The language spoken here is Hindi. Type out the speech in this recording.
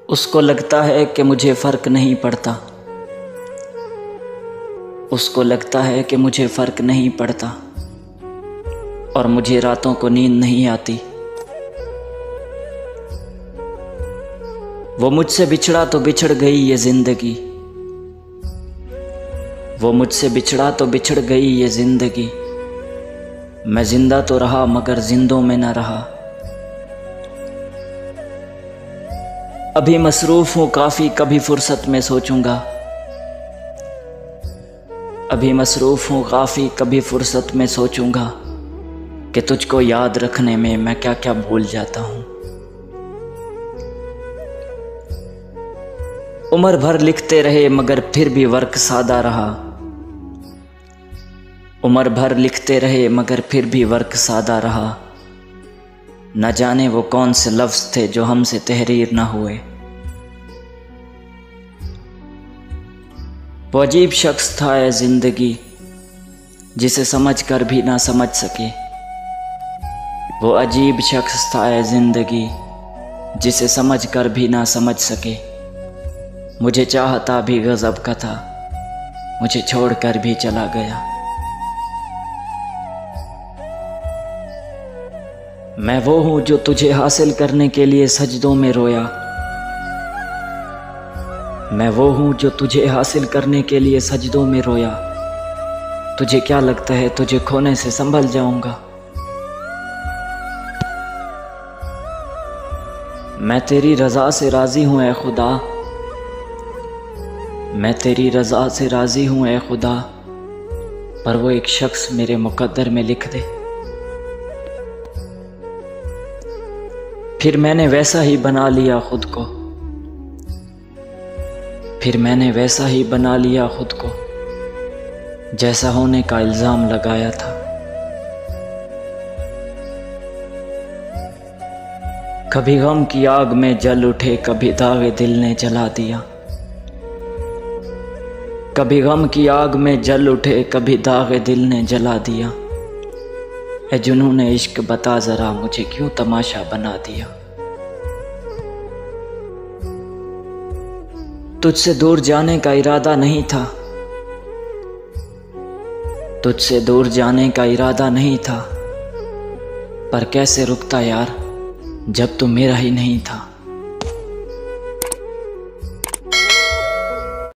उसको लगता है कि मुझे फ़र्क नहीं पड़ता, उसको लगता है कि मुझे फ़र्क नहीं पड़ता, और मुझे रातों को नींद नहीं आती। वो मुझसे बिछड़ा तो बिछड़ गई ये ज़िंदगी, वो मुझसे बिछड़ा तो बिछड़ गई ये ज़िंदगी। मैं ज़िंदा तो रहा मगर जिंदों में न रहा। अभी मसरूफ़ हूँ काफ़ी, कभी फुर्सत में सोचूंगा। अभी मसरूफ़ हूँ काफ़ी, कभी फुर्सत में सोचूंगा कि तुझको याद रखने में मैं क्या क्या भूल जाता हूँ। उम्र भर लिखते रहे मगर फिर भी वर्क सादा रहा। उम्र भर लिखते रहे मगर फिर भी वर्क सादा रहा। न जाने वो कौन से लफ्ज़ थे जो हमसे तहरीर न हुए। वो अजीब शख्स था ये ज़िंदगी, जिसे समझ कर भी ना समझ सके। वो अजीब शख्स था ये ज़िंदगी, जिसे समझ कर भी ना समझ सके। मुझे चाहता भी गज़ब का था, मुझे छोड़ कर भी चला गया। मैं वो हूँ जो तुझे हासिल करने के लिए सजदों में रोया। मैं वो हूँ जो तुझे हासिल करने के लिए सजदों में रोया। तुझे क्या लगता है तुझे खोने से संभल जाऊंगा? मैं तेरी रज़ा से राज़ी हूँ ए खुदा, मैं तेरी रज़ा से राज़ी हूँ ए खुदा, पर वो एक शख्स मेरे मुक़द्दर में लिख दे। फिर मैंने वैसा ही बना लिया खुद को, फिर मैंने वैसा ही बना लिया खुद को जैसा होने का इल्ज़ाम लगाया था। कभी गम की आग में जल उठे, कभी दागे दिल ने जला दिया। कभी गम की आग में जल उठे, कभी दागे दिल ने जला दिया। ए जुनून इश्क बता ज़रा मुझे क्यों तमाशा बना दिया। तुझसे दूर जाने का इरादा नहीं था, तुझसे दूर जाने का इरादा नहीं था, पर कैसे रुकता यार जब तू मेरा ही नहीं था।